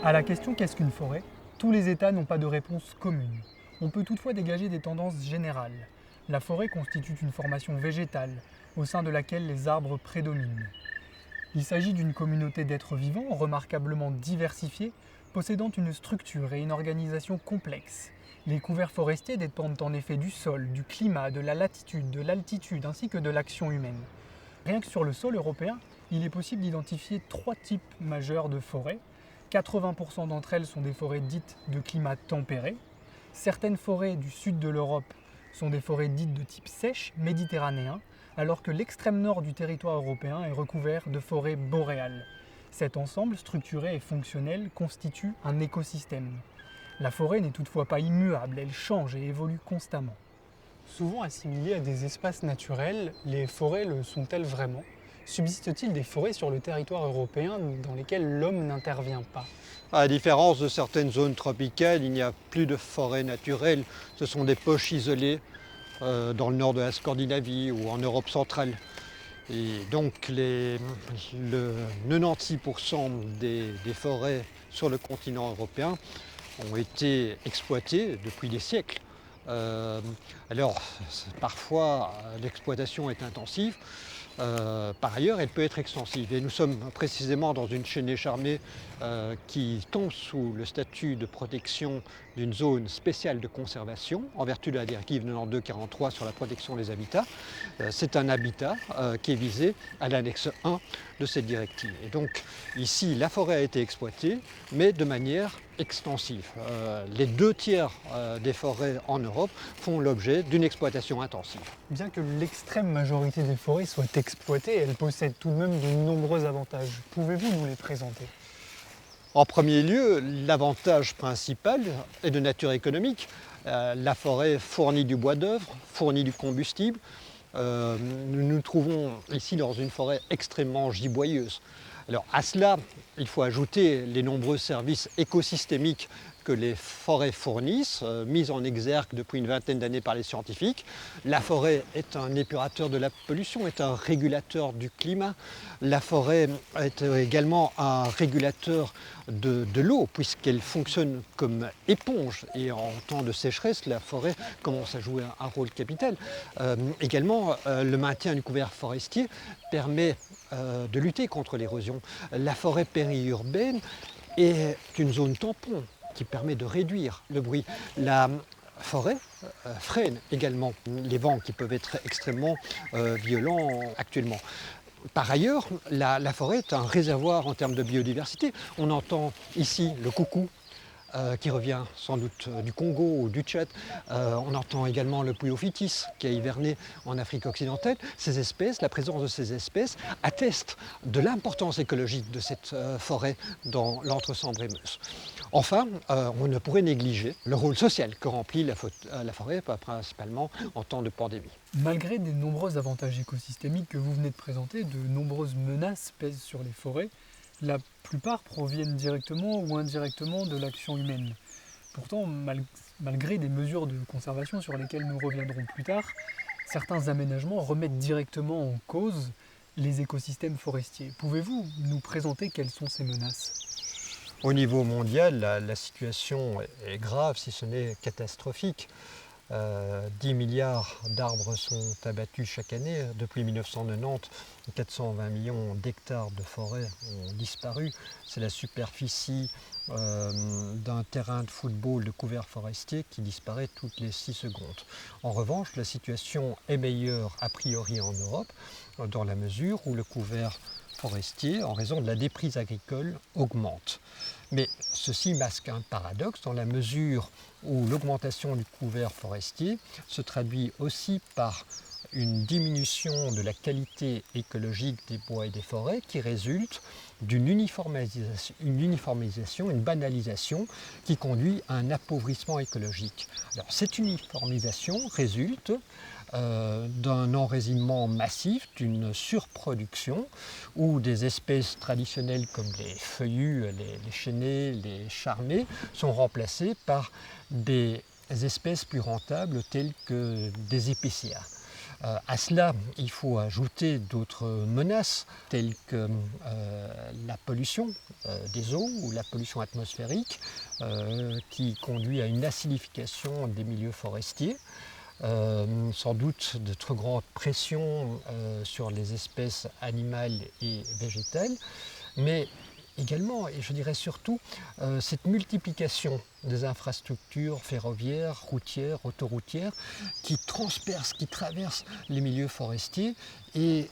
À la question qu'est-ce qu'une forêt, tous les États n'ont pas de réponse commune. On peut toutefois dégager des tendances générales. La forêt constitue une formation végétale, au sein de laquelle les arbres prédominent. Il s'agit d'une communauté d'êtres vivants remarquablement diversifiés, possédant une structure et une organisation complexes. Les couverts forestiers dépendent en effet du sol, du climat, de la latitude, de l'altitude ainsi que de l'action humaine. Rien que sur le sol européen, il est possible d'identifier trois types majeurs de forêts. 80% d'entre elles sont des forêts dites de climat tempéré. Certaines forêts du sud de l'Europe sont des forêts dites de type sèche, méditerranéen, alors que l'extrême nord du territoire européen est recouvert de forêts boréales. Cet ensemble structuré et fonctionnel constitue un écosystème. La forêt n'est toutefois pas immuable, elle change et évolue constamment. Souvent assimilées à des espaces naturels, les forêts le sont-elles vraiment? Subsiste-t-il des forêts sur le territoire européen dans lesquelles l'homme n'intervient pas? À la différence de certaines zones tropicales, il n'y a plus de forêts naturelles. Ce sont des poches isolées dans le nord de la Scandinavie ou en Europe centrale. Et donc le 96% des forêts sur le continent européen ont été exploitées depuis des siècles. Alors parfois l'exploitation est intensive. Par ailleurs, elle peut être extensive. Et nous sommes précisément dans une chaînée charmée qui tombe sous le statut de protection d'une zone spéciale de conservation en vertu de la directive 92/43 sur la protection des habitats. C'est un habitat qui est visé à l'annexe 1 de cette directive. Et donc ici, la forêt a été exploitée, mais de manière extensive. Les 2 tiers des forêts en Europe font l'objet d'une exploitation intensive. Bien que l'extrême majorité des forêts soient exploitées, elles possèdent tout de même de nombreux avantages. Pouvez-vous nous les présenter? En premier lieu, l'avantage principal est de nature économique. La forêt fournit du bois d'œuvre, fournit du combustible. Nous nous trouvons ici dans une forêt extrêmement giboyeuse. Alors à cela, il faut ajouter les nombreux services écosystémiques que les forêts fournissent, mis en exergue depuis une vingtaine d'années par les scientifiques. La forêt est un épurateur de la pollution, est un régulateur du climat. La forêt est également un régulateur de l'eau, puisqu'elle fonctionne comme éponge. Et en temps de sécheresse, la forêt commence à jouer un rôle capital. Également, le maintien du couvert forestier permet de lutter contre l'érosion. La forêt périurbaine est une zone tampon qui permet de réduire le bruit. La forêt freine également les vents qui peuvent être extrêmement violents actuellement. Par ailleurs, la forêt est un réservoir en termes de biodiversité. On entend ici le coucou qui revient sans doute du Congo ou du Tchad. On entend également le Puyophytis qui a hiverné en Afrique occidentale. Ces espèces, la présence de ces espèces atteste de l'importance écologique de cette forêt dans l'Entre-Sambre-et-Meuse. Enfin, on ne pourrait négliger le rôle social que remplit la forêt, principalement en temps de pandémie. Malgré des nombreux avantages écosystémiques que vous venez de présenter, de nombreuses menaces pèsent sur les forêts. La plupart proviennent directement ou indirectement de l'action humaine. Pourtant, malgré des mesures de conservation sur lesquelles nous reviendrons plus tard, certains aménagements remettent directement en cause les écosystèmes forestiers. Pouvez-vous nous présenter quelles sont ces menaces? Au niveau mondial, la situation est grave, si ce n'est catastrophique. 10 milliards d'arbres sont abattus chaque année. Depuis 1990, 420 millions d'hectares de forêt ont disparu. C'est la superficie d'un terrain de football de couvert forestier qui disparaît toutes les 6 secondes. En revanche, la situation est meilleure a priori en Europe, dans la mesure où le couvert forestier, en raison de la déprise agricole, augmente. Mais ceci masque un paradoxe dans la mesure où l'augmentation du couvert forestier se traduit aussi par une diminution de la qualité écologique des bois et des forêts qui résulte d'une uniformisation, une banalisation qui conduit à un appauvrissement écologique. Alors cette uniformisation résulte d'un enracinement massif, d'une surproduction, où des espèces traditionnelles comme les feuillus, les chênaies, les charmées sont remplacées par des espèces plus rentables telles que des épicéas. À cela, il faut ajouter d'autres menaces telles que la pollution des eaux ou la pollution atmosphérique qui conduit à une acidification des milieux forestiers. Sans doute de trop grandes pressions sur les espèces animales et végétales, mais également, et je dirais surtout, cette multiplication des infrastructures ferroviaires, routières, autoroutières, qui transpercent, qui traversent les milieux forestiers et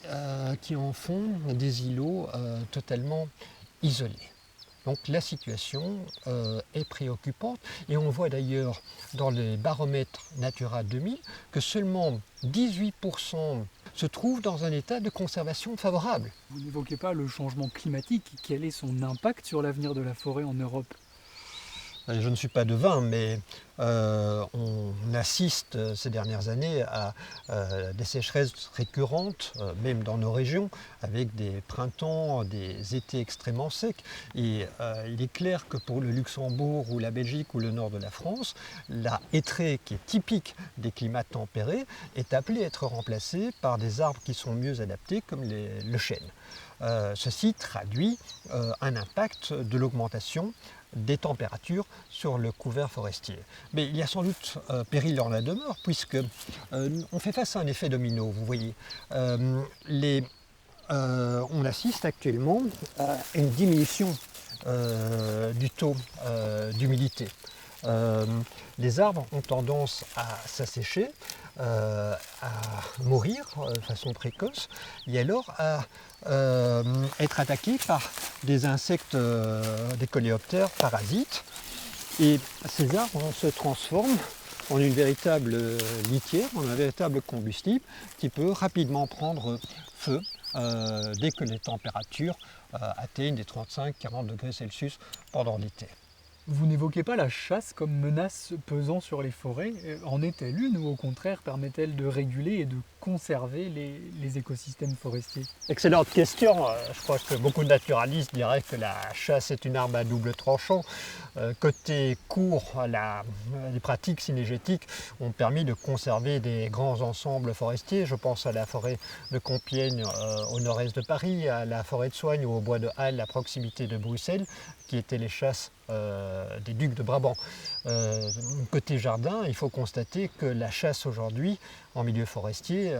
qui en font des îlots totalement isolés. Donc la situation est préoccupante et on voit d'ailleurs dans les baromètres Natura 2000 que seulement 18% se trouvent dans un état de conservation favorable. Vous n'évoquez pas le changement climatique. Quel est son impact sur l'avenir de la forêt en Europe ? Je ne suis pas devin, mais on assiste ces dernières années à des sécheresses récurrentes, même dans nos régions, avec des printemps, des étés extrêmement secs. Et il est clair que pour le Luxembourg ou la Belgique ou le nord de la France, la hêtraie, qui est typique des climats tempérés, est appelée à être remplacée par des arbres qui sont mieux adaptés, comme le chêne. Ceci traduit un impact de l'augmentation des températures sur le couvert forestier. Mais il y a sans doute péril en la demeure, puisque on fait face à un effet domino, vous voyez. On assiste actuellement à une diminution du taux d'humidité. Les arbres ont tendance à s'assécher, à mourir de façon précoce, et alors à être attaqués par des insectes, des coléoptères parasites. Et ces arbres se transforment en une véritable litière, en un véritable combustible qui peut rapidement prendre feu dès que les températures atteignent des 35-40 degrés Celsius pendant l'été. Vous n'évoquez pas la chasse comme menace pesant sur les forêts. En est-elle une ou au contraire permet-elle de réguler et de conserver les écosystèmes forestiers ? Excellente question. Je crois que beaucoup de naturalistes diraient que la chasse est une arme à double tranchant. Côté court, les pratiques cynégétiques ont permis de conserver des grands ensembles forestiers. Je pense à la forêt de Compiègne au nord-est de Paris, à la forêt de Soignes ou au bois de Halle à proximité de Bruxelles, qui étaient les chasses des ducs de Brabant. Côté jardin, il faut constater que la chasse aujourd'hui en milieu forestier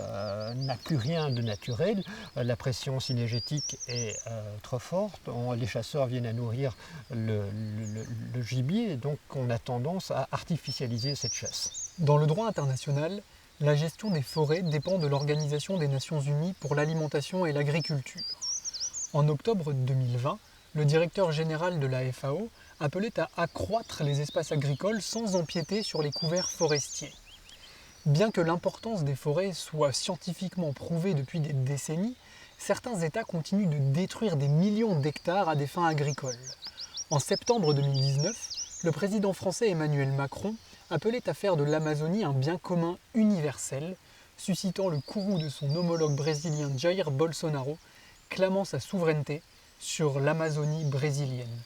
n'a plus rien de naturel. La pression cynégétique est trop forte. Les chasseurs viennent à nourrir le gibier, et donc on a tendance à artificialiser cette chasse. Dans le droit international, la gestion des forêts dépend de l'Organisation des Nations Unies pour l'alimentation et l'agriculture. En octobre 2020, le directeur général de la FAO appelait à accroître les espaces agricoles sans empiéter sur les couverts forestiers. Bien que l'importance des forêts soit scientifiquement prouvée depuis des décennies, certains États continuent de détruire des millions d'hectares à des fins agricoles. En septembre 2019, le président français Emmanuel Macron appelait à faire de l'Amazonie un bien commun universel, suscitant le courroux de son homologue brésilien Jair Bolsonaro, clamant sa souveraineté sur l'Amazonie brésilienne.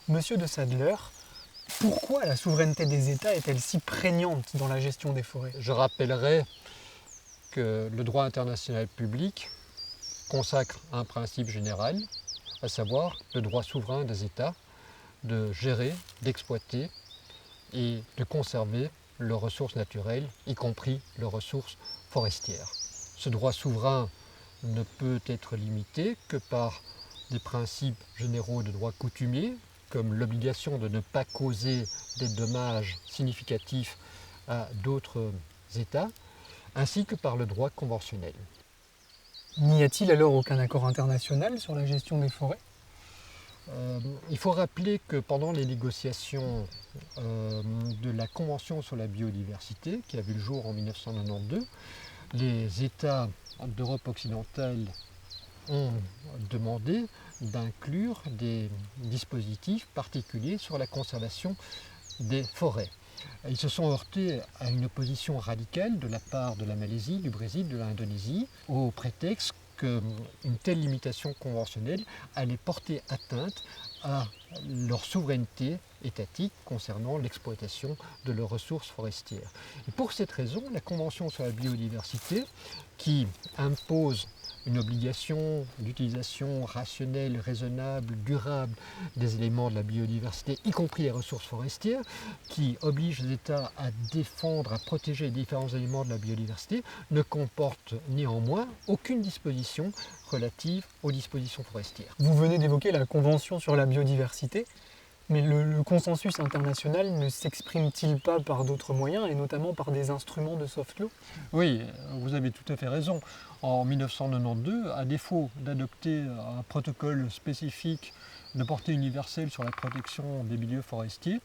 Monsieur de Sadler, pourquoi la souveraineté des États est-elle si prégnante dans la gestion des forêts ? Je rappellerai que le droit international public consacre un principe général, à savoir le droit souverain des États de gérer, d'exploiter et de conserver leurs ressources naturelles, y compris leurs ressources forestières. Ce droit souverain ne peut être limité que par des principes généraux de droit coutumier, comme l'obligation de ne pas causer des dommages significatifs à d'autres États, ainsi que par le droit conventionnel. N'y a-t-il alors aucun accord international sur la gestion des forêts ? Il faut rappeler que pendant les négociations de la Convention sur la biodiversité, qui a vu le jour en 1992, les États d'Europe occidentale ont demandé d'inclure des dispositifs particuliers sur la conservation des forêts. Ils se sont heurtés à une opposition radicale de la part de la Malaisie, du Brésil, de l'Indonésie, au prétexte qu'une telle limitation conventionnelle allait porter atteinte à leur souveraineté étatique concernant l'exploitation de leurs ressources forestières. Et pour cette raison, la Convention sur la biodiversité, qui impose une obligation d'utilisation rationnelle, raisonnable, durable des éléments de la biodiversité, y compris les ressources forestières, qui oblige les États à défendre, à protéger les différents éléments de la biodiversité, ne comporte néanmoins aucune disposition relative aux dispositions forestières. Vous venez d'évoquer la Convention sur la biodiversité, mais le consensus international ne s'exprime-t-il pas par d'autres moyens, et notamment par des instruments de soft law? Oui, vous avez tout à fait raison. En 1992, à défaut d'adopter un protocole spécifique de portée universelle sur la protection des milieux forestiers,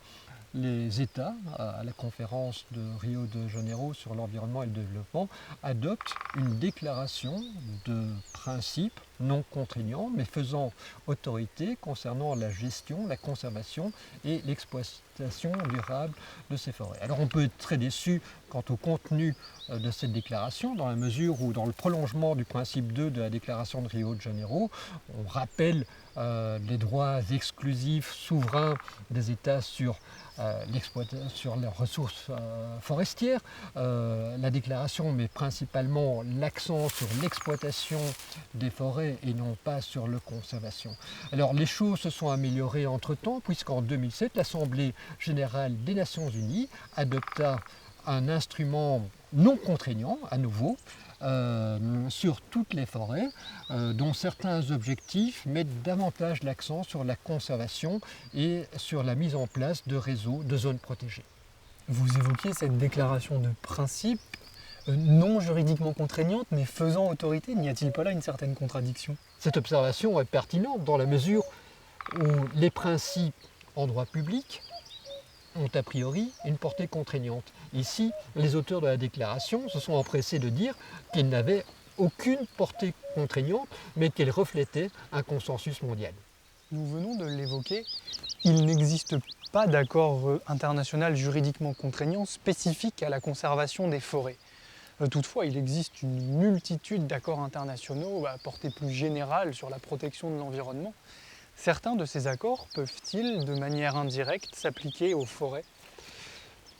les États, à la conférence de Rio de Janeiro sur l'environnement et le développement, adoptent une déclaration de principe non contraignant, mais faisant autorité concernant la gestion, la conservation et l'exploitation durable de ces forêts. Alors on peut être très déçu quant au contenu de cette déclaration, dans la mesure où, dans le prolongement du principe 2 de la déclaration de Rio de Janeiro, on rappelle les droits exclusifs souverains des États sur leurs ressources forestières. La déclaration met principalement l'accent sur l'exploitation des forêts et non pas sur leur conservation. Alors les choses se sont améliorées entre-temps, puisqu'en 2007, l'Assemblée générale des Nations unies adopta un instrument non contraignant, à nouveau, sur toutes les forêts, dont certains objectifs mettent davantage l'accent sur la conservation et sur la mise en place de réseaux de zones protégées. Vous évoquez cette déclaration de principe non juridiquement contraignante, mais faisant autorité. N'y a-t-il pas là une certaine contradiction? Cette observation est pertinente dans la mesure où les principes en droit public ont a priori une portée contraignante. Ici, les auteurs de la déclaration se sont empressés de dire qu'ils n'avaient aucune portée contraignante, mais qu'elle reflétait un consensus mondial. Nous venons de l'évoquer, il n'existe pas d'accord international juridiquement contraignant spécifique à la conservation des forêts. Toutefois, il existe une multitude d'accords internationaux à portée plus générale sur la protection de l'environnement. Certains de ces accords peuvent-ils, de manière indirecte, s'appliquer aux forêts?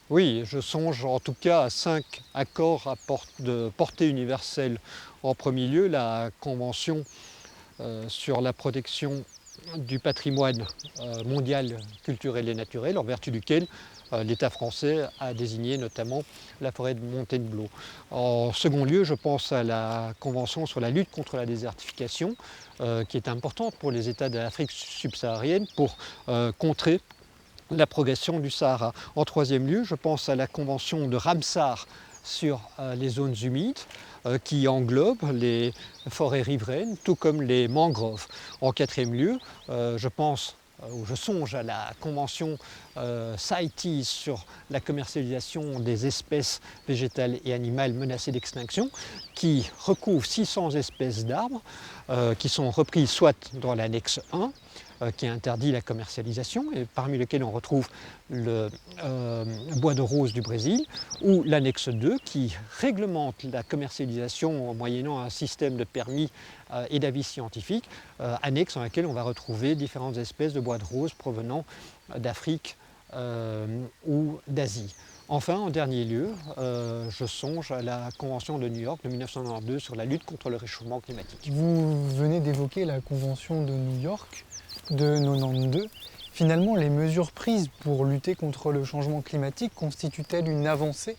Oui, je songe en tout cas à 5 accords de portée universelle. En premier lieu, la Convention sur la protection du patrimoine mondial culturel et naturel, en vertu duquel l'État français a désigné notamment la forêt de Fontainebleau. En second lieu, je pense à la Convention sur la lutte contre la désertification, qui est importante pour les États de l'Afrique subsaharienne pour contrer la progression du Sahara. En troisième lieu, je pense à la Convention de Ramsar sur les zones humides, qui englobe les forêts riveraines, tout comme les mangroves. En quatrième lieu, je songe à la convention CITES sur la commercialisation des espèces végétales et animales menacées d'extinction, qui recouvre 600 espèces d'arbres qui sont reprises soit dans l'annexe 1, qui interdit la commercialisation, et parmi lesquels on retrouve le bois de rose du Brésil, ou l'annexe 2 qui réglemente la commercialisation en moyennant un système de permis et d'avis scientifiques, annexe dans laquelle on va retrouver différentes espèces de bois de rose provenant d'Afrique ou d'Asie. Enfin, en dernier lieu, je songe à la Convention de New York de 1992 sur la lutte contre le réchauffement climatique. Vous venez d'évoquer la Convention de New York de 1992. Finalement, les mesures prises pour lutter contre le changement climatique constituent-elles une avancée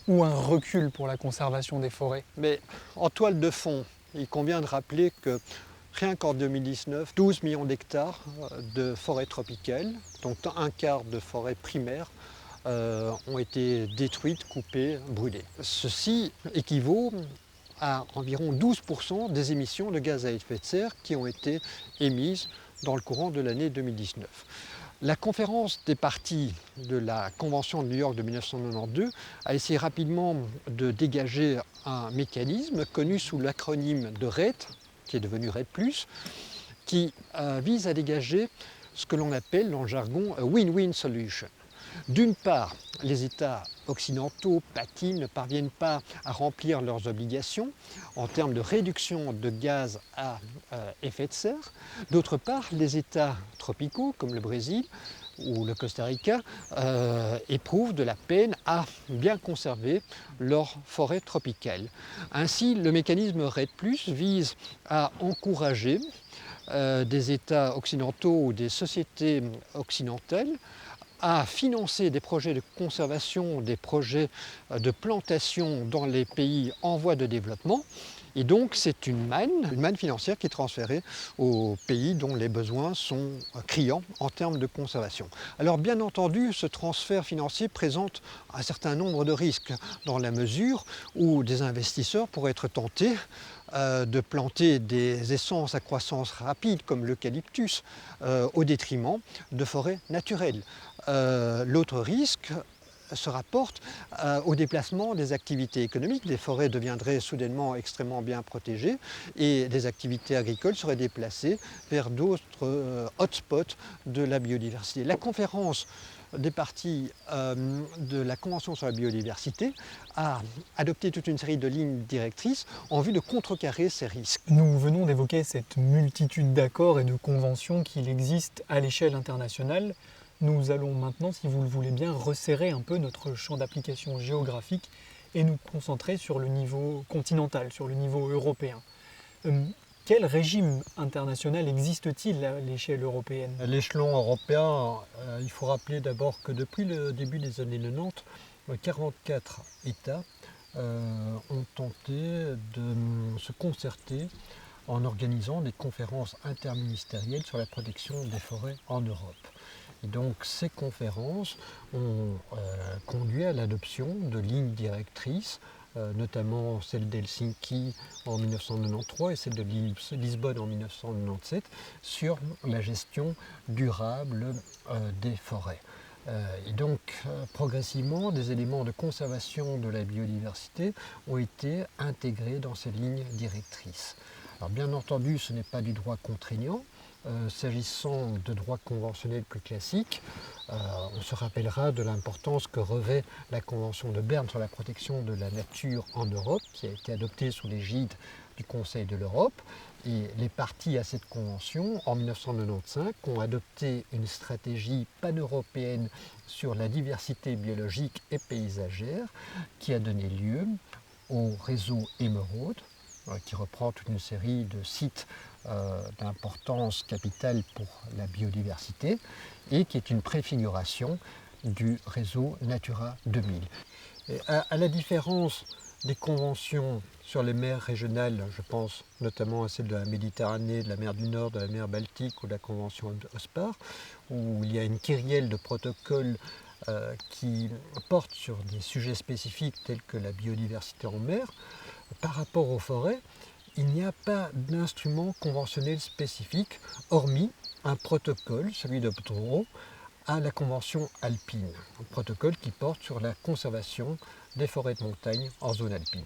ou un recul pour la conservation des forêts? Mais en toile de fond, il convient de rappeler que rien qu'en 2019, 12 millions d'hectares de forêts tropicales, dont un quart de forêts primaires, ont été détruites, coupées, brûlées. Ceci équivaut à environ 12% des émissions de gaz à effet de serre qui ont été émises dans le courant de l'année 2019. La conférence des parties de la Convention de New York de 1992 a essayé rapidement de dégager un mécanisme connu sous l'acronyme de REDD, qui est devenu REDD+, qui vise à dégager ce que l'on appelle dans le jargon a win-win solution. D'une part, les États occidentaux patinent, ne parviennent pas à remplir leurs obligations en termes de réduction de gaz à effet de serre. D'autre part, les États tropicaux comme le Brésil ou le Costa Rica éprouvent de la peine à bien conserver leurs forêts tropicales. Ainsi, le mécanisme REDD+, vise à encourager des États occidentaux ou des sociétés occidentales à financer des projets de conservation, des projets de plantation dans les pays en voie de développement. Et donc c'est une manne financière qui est transférée aux pays dont les besoins sont criants en termes de conservation. Alors bien entendu, ce transfert financier présente un certain nombre de risques dans la mesure où des investisseurs pourraient être tentés de planter des essences à croissance rapide comme l'eucalyptus au détriment de forêts naturelles. L'autre risque se rapporte au déplacement des activités économiques. Les forêts deviendraient soudainement extrêmement bien protégées et des activités agricoles seraient déplacées vers d'autres hotspots de la biodiversité. La conférence des parties de la Convention sur la biodiversité a adopté toute une série de lignes directrices en vue de contrecarrer ces risques. Nous venons d'évoquer cette multitude d'accords et de conventions qu'il existe à l'échelle internationale. Nous allons maintenant, si vous le voulez bien, resserrer un peu notre champ d'application géographique et nous concentrer sur le niveau continental, sur le niveau européen. Quel régime international existe-t-il à l'échelle européenne ? À l'échelon européen, il faut rappeler d'abord que depuis le début des années 90, 44 États ont tenté de se concerter en organisant des conférences interministérielles sur la protection des forêts en Europe. Et donc ces conférences ont conduit à l'adoption de lignes directrices, notamment celle d'Helsinki en 1993 et celle de Lisbonne en 1997, sur la gestion durable des forêts. Et donc progressivement, des éléments de conservation de la biodiversité ont été intégrés dans ces lignes directrices. Alors bien entendu, ce n'est pas du droit contraignant. S'agissant de droit conventionnel plus classique, on se rappellera de l'importance que revêt la Convention de Berne sur la protection de la nature en Europe, qui a été adoptée sous l'égide du Conseil de l'Europe. Et les parties à cette convention, en 1995, ont adopté une stratégie pan-européenne sur la diversité biologique et paysagère qui a donné lieu au réseau Émeraude, qui reprend toute une série de sites d'importance capitale pour la biodiversité et qui est une préfiguration du réseau Natura 2000. Et à la différence des conventions sur les mers régionales, je pense notamment à celle de la Méditerranée, de la mer du Nord, de la mer Baltique ou de la convention d'Ospar, où il y a une kyrielle de protocoles qui portent sur des sujets spécifiques tels que la biodiversité en mer. Par rapport aux forêts, il n'y a pas d'instrument conventionnel spécifique, hormis un protocole, celui de Ptoro, à la Convention alpine, un protocole qui porte sur la conservation des forêts de montagne en zone alpine.